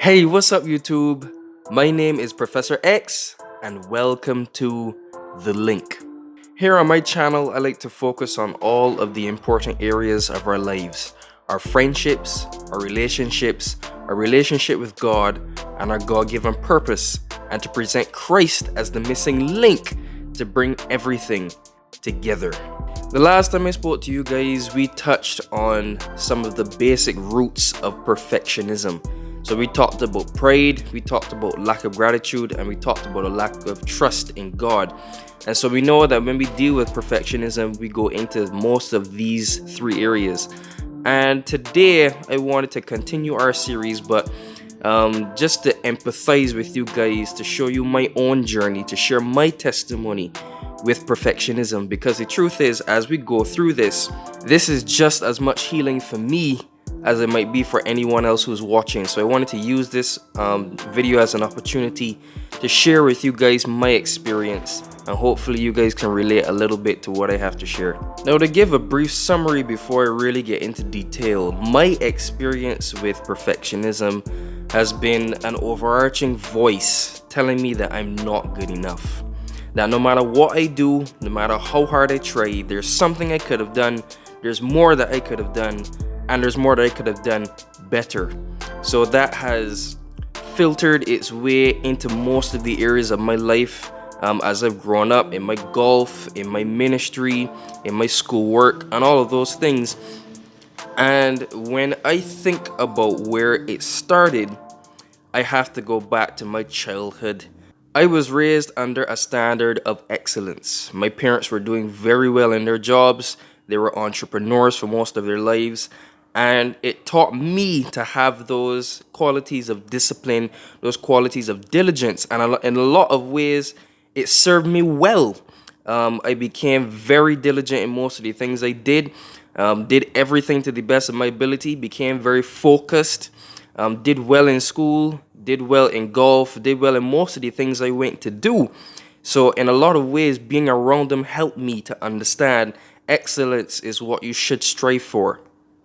Hey, what's up, YouTube? My name is Professor X, and welcome to The Link. Here on my channel, I like to focus on all of the important areas of our lives: our friendships, our relationship with God, and our God given purpose, and to present Christ as the missing link to bring everything together. The last time I spoke to you guys, we touched on some of the basic roots of perfectionism. So we talked about pride, we talked about lack of gratitude, and we talked about a lack of trust in God. And so we know that when we deal with perfectionism, we go into most of these three areas. And today I wanted to continue our series, but just to empathize with you guys, to show you my own journey, to share my testimony with perfectionism. Because the truth is, as we go through this is just as much healing for me as it might be for anyone else who's watching. So I wanted to use this video as an opportunity to share with you guys my experience, and hopefully you guys can relate a little bit to what I have to share. Now, to give a brief summary before I really get into detail, my experience with perfectionism has been an overarching voice telling me that I'm not good enough. That no matter what I do, no matter how hard I try, there's something I could have done, there's more that I could have done, and there's more that I could have done better. So that has filtered its way into most of the areas of my life as I've grown up, in my golf, in my ministry, in my schoolwork, and all of those things. And when I think about where it started, I have to go back to my childhood. I was raised under a standard of excellence. My parents were doing very well in their jobs. They were entrepreneurs for most of their lives. And it taught me to have those qualities of discipline, those qualities of diligence. And in a lot of ways, it served me well. I became very diligent in most of the things I did everything to the best of my ability, became very focused, did well in school, did well in golf, did well in most of the things I went to do. So in a lot of ways, being around them helped me to understand excellence is what you should strive for.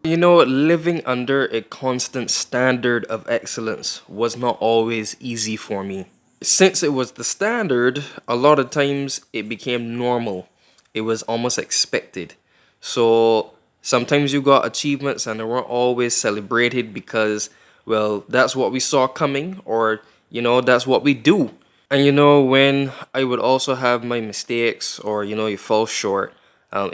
You know, living under a constant standard of excellence was not always easy for me. Since it was the standard, a lot of times it became normal. It was almost expected. So sometimes you got achievements and they weren't always celebrated because, well, that's what we saw coming, or, that's what we do. And when I would also have my mistakes, or, you fall short,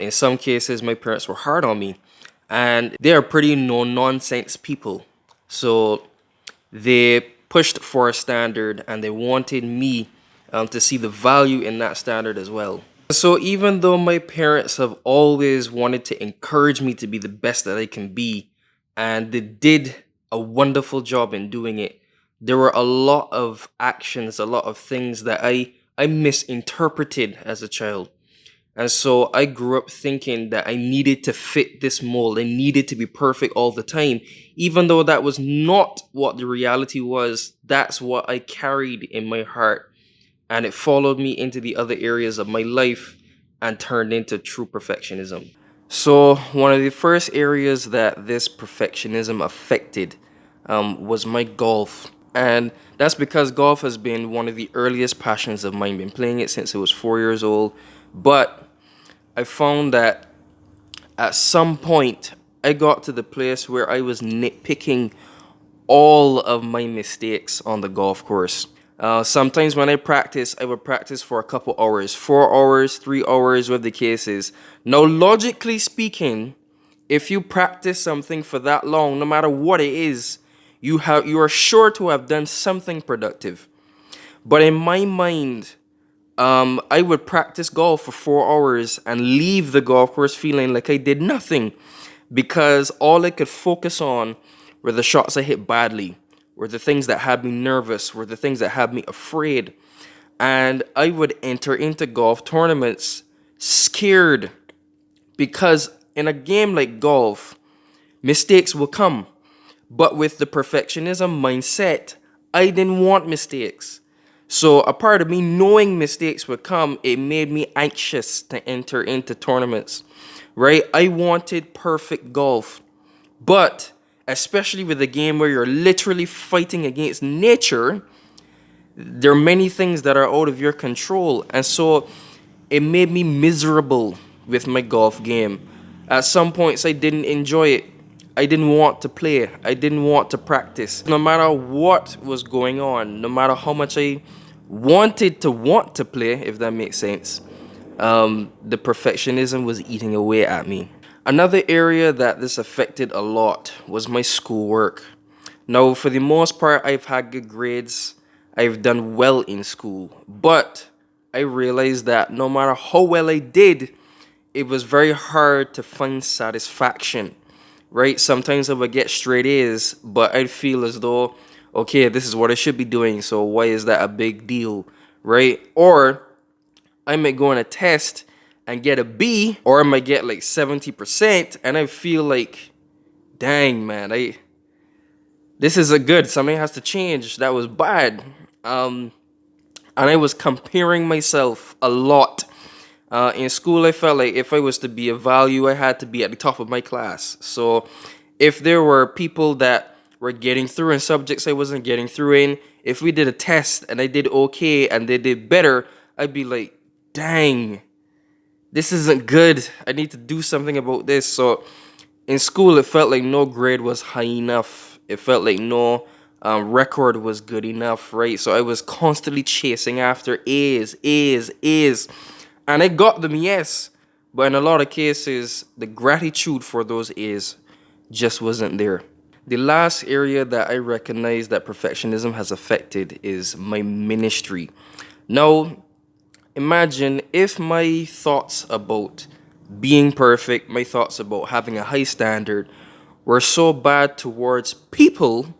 in some cases, my parents were hard on me. And they are pretty no-nonsense people. So they pushed for a standard and they wanted me to see the value in that standard as well. So even though my parents have always wanted to encourage me to be the best that I can be, and they did a wonderful job in doing it, there were a lot of actions, a lot of things that I misinterpreted as a child. And so I grew up thinking that I needed to fit this mold. I needed to be perfect all the time. Even though that was not what the reality was, that's what I carried in my heart. And it followed me into the other areas of my life and turned into true perfectionism. So one of the first areas that this perfectionism affected was my golf. And that's because golf has been one of the earliest passions of mine. I've been playing it since I was 4 years old. But I found that at some point I got to the place where I was nitpicking all of my mistakes on the golf course. Sometimes when I practice, I would practice for a couple hours, 4 hours, 3 hours, whatever the case is. Now, logically speaking, if you practice something for that long, no matter what it is, you are sure to have done something productive. But in my mind, I would practice golf for 4 hours and leave the golf course feeling like I did nothing, because all I could focus on were the shots I hit badly, were the things that had me nervous, were the things that had me afraid. And I would enter into golf tournaments scared, because in a game like golf, mistakes will come. But with the perfectionism mindset, I didn't want mistakes. So a part of me knowing mistakes would come, it made me anxious to enter into tournaments, right? I wanted perfect golf. But especially with a game where you're literally fighting against nature. There are many things that are out of your control, and so it made me miserable with my golf game. At some points, I didn't enjoy it. I didn't want to play. I didn't want to practice. No matter what was going on, no matter how much I wanted to want to play, if that makes sense, the perfectionism was eating away at me. Another area that this affected a lot was my schoolwork. Now, for the most part, I've had good grades. I've done well in school. But I realized that no matter how well I did, it was very hard to find satisfaction, right? Sometimes I would get straight A's, but I'd feel as though, okay, this is what I should be doing, so why is that a big deal, right? Or I might go on a test and get a B, or I might get like 70%, and I feel like, dang, man, this isn't good. Something has to change. That was bad. And I was comparing myself a lot. In school, I felt like if I was to be a value, I had to be at the top of my class. So if there were people that were getting through in subjects I wasn't getting through in, if we did a test and I did okay and they did better, I'd be like, dang, this isn't good. I need to do something about this. So in school, it felt like no grade was high enough. It felt like no record was good enough, right? So I was constantly chasing after A's, A's, A's. And I got them, yes. But in a lot of cases, the gratitude for those A's just wasn't there. The last area that I recognize that perfectionism has affected is my ministry. Now, imagine if my thoughts about being perfect, my thoughts about having a high standard were so bad towards people.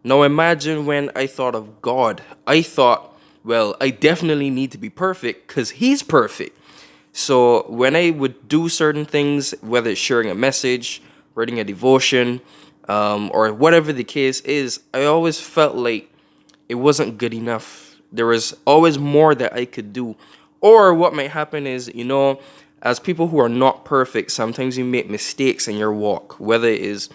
Now imagine when I thought of God. I thought, well, I definitely need to be perfect because He's perfect. So when I would do certain things, whether it's sharing a message, writing a devotion, or whatever the case is, I always felt like it wasn't good enough. There was always more that I could do. Or what might happen is, as people who are not perfect, sometimes you make mistakes in your walk, whether it is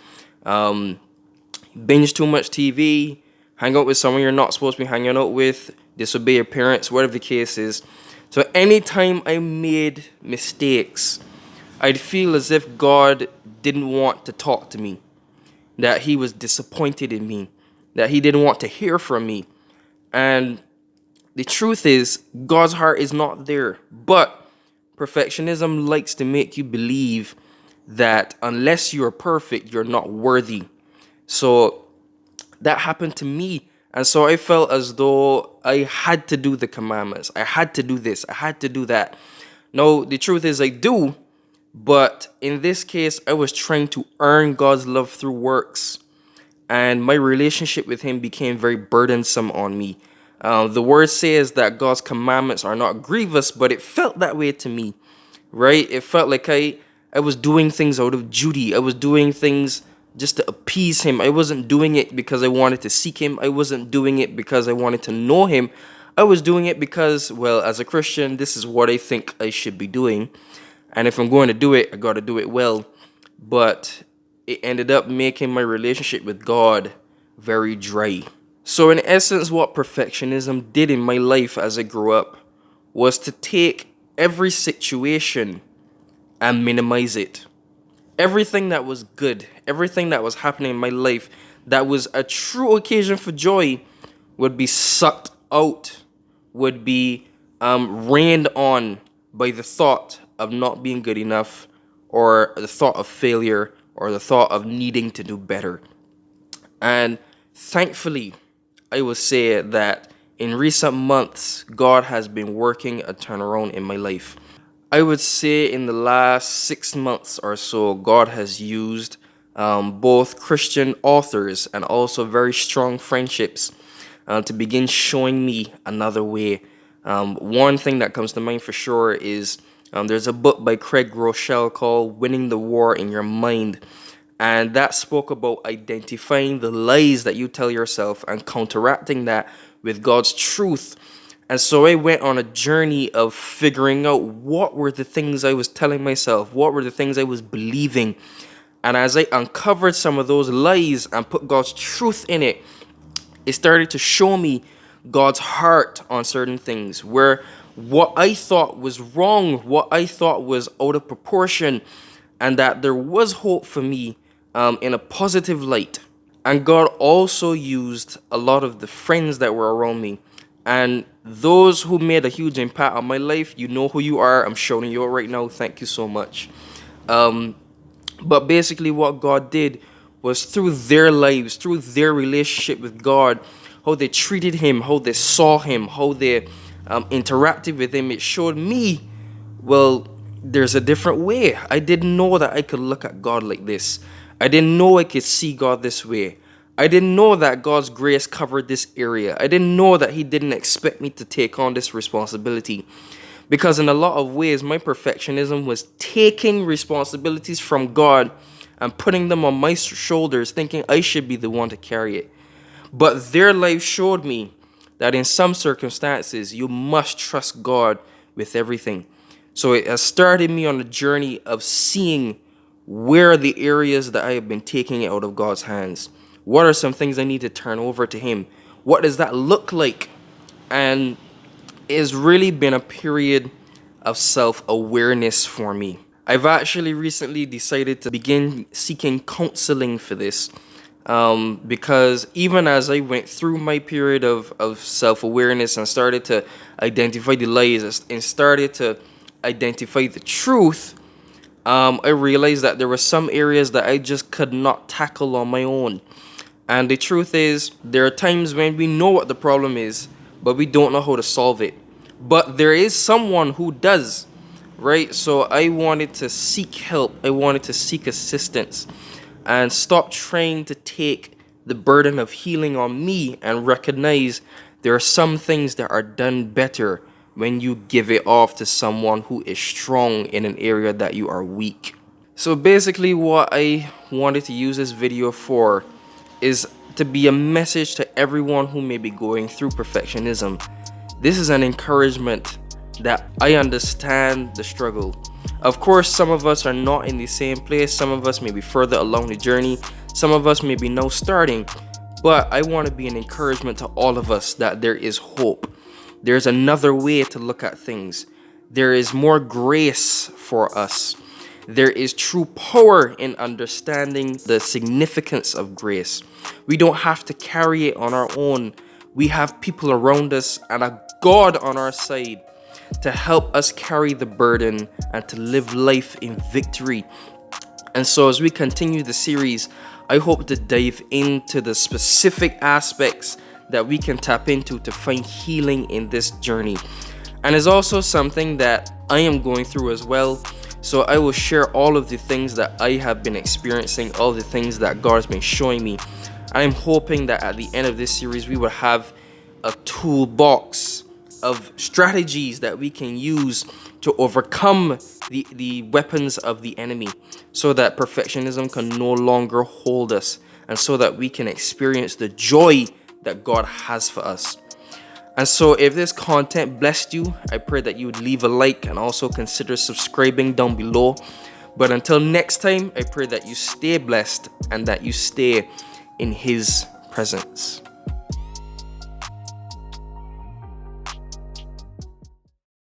binge too much TV, hang out with someone you're not supposed to be hanging out with, disobey your parents, whatever the case is. So anytime I made mistakes, I'd feel as if God didn't want to talk to me, that He was disappointed in me, that He didn't want to hear from me. And the truth is, God's heart is not there. But perfectionism likes to make you believe that unless you're perfect, you're not worthy. So that happened to me. And so I felt as though I had to do the commandments. I had to do this. I had to do that. No, the truth is I do. But in this case, I was trying to earn God's love through works. And my relationship with Him became very burdensome on me. The word says that God's commandments are not grievous, but it felt that way to me, right? It felt like I was doing things out of duty. I was doing things just to appease Him. I wasn't doing it because I wanted to seek Him. I wasn't doing it because I wanted to know Him. I was doing it because, well, as a Christian, this is what I think I should be doing. And if I'm going to do it, I got to do it well. But it ended up making my relationship with God very dry. So in essence, what perfectionism did in my life as I grew up was to take every situation and minimize it. Everything that was good, everything that was happening in my life that was a true occasion for joy would be sucked out, would be rained on by the thought of not being good enough, or the thought of failure, or the thought of needing to do better. And thankfully, I will say that in recent months, God has been working a turnaround in my life. I would say in the last 6 months or so, God has used both Christian authors and also very strong friendships to begin showing me another way. One thing that comes to mind for sure is there's a book by Groeschel called Winning the War in Your Mind. And that spoke about identifying the lies that you tell yourself and counteracting that with God's truth. And so I went on a journey of figuring out what were the things I was telling myself, what were the things I was believing. And as I uncovered some of those lies and put God's truth in it, it started to show me God's heart on certain things, where what I thought was wrong, what I thought was out of proportion, and that there was hope for me in a positive light. And God also used a lot of the friends that were around me. And those who made a huge impact on my life, you know who you are. I'm showing you it right now. Thank you so much. But basically, what God did was through their lives, through their relationship with God, how they treated Him, how they saw Him, how they interacted with Him, it showed me, well, there's a different way. I didn't know that I could look at God like this. I didn't know I could see God this way. I didn't know that God's grace covered this area. I didn't know that He didn't expect me to take on this responsibility. Because in a lot of ways, my perfectionism was taking responsibilities from God and putting them on my shoulders, thinking I should be the one to carry it. But their life showed me that in some circumstances, you must trust God with everything. So it has started me on a journey of seeing where are the areas that I have been taking out of God's hands. What are some things I need to turn over to Him? What does that look like? And it's really been a period of self-awareness for me. I've actually recently decided to begin seeking counseling for this, because even as I went through my period of self-awareness and started to identify the lies and started to identify the truth, I realized that there were some areas that I just could not tackle on my own. And the truth is, there are times when we know what the problem is, but we don't know how to solve it. But there is someone who does, right? So I wanted to seek help. I wanted to seek assistance and stop trying to take the burden of healing on me and recognize there are some things that are done better when you give it off to someone who is strong in an area that you are weak. So basically what I wanted to use this video for is to be a message to everyone who may be going through perfectionism. This is an encouragement that I understand the struggle. Of course, some of us are not in the same place. Some of us may be further along the journey. Some of us may be now starting. But I want to be an encouragement to all of us that there is hope. There's another way to look at things. There is more grace for us. There is true power in understanding the significance of grace. We don't have to carry it on our own. We have people around us and a God on our side to help us carry the burden and to live life in victory. And so as we continue the series, I hope to dive into the specific aspects that we can tap into to find healing in this journey. And it's also something that I am going through as well. So I will share all of the things that I have been experiencing, all the things that God has been showing me. I'm hoping that at the end of this series, we will have a toolbox of strategies that we can use to overcome the weapons of the enemy, so that perfectionism can no longer hold us, and so that we can experience the joy that God has for us. And so if this content blessed you, I pray that you would leave a like and also consider subscribing down below. But until next time, I pray that you stay blessed and that you stay in His presence.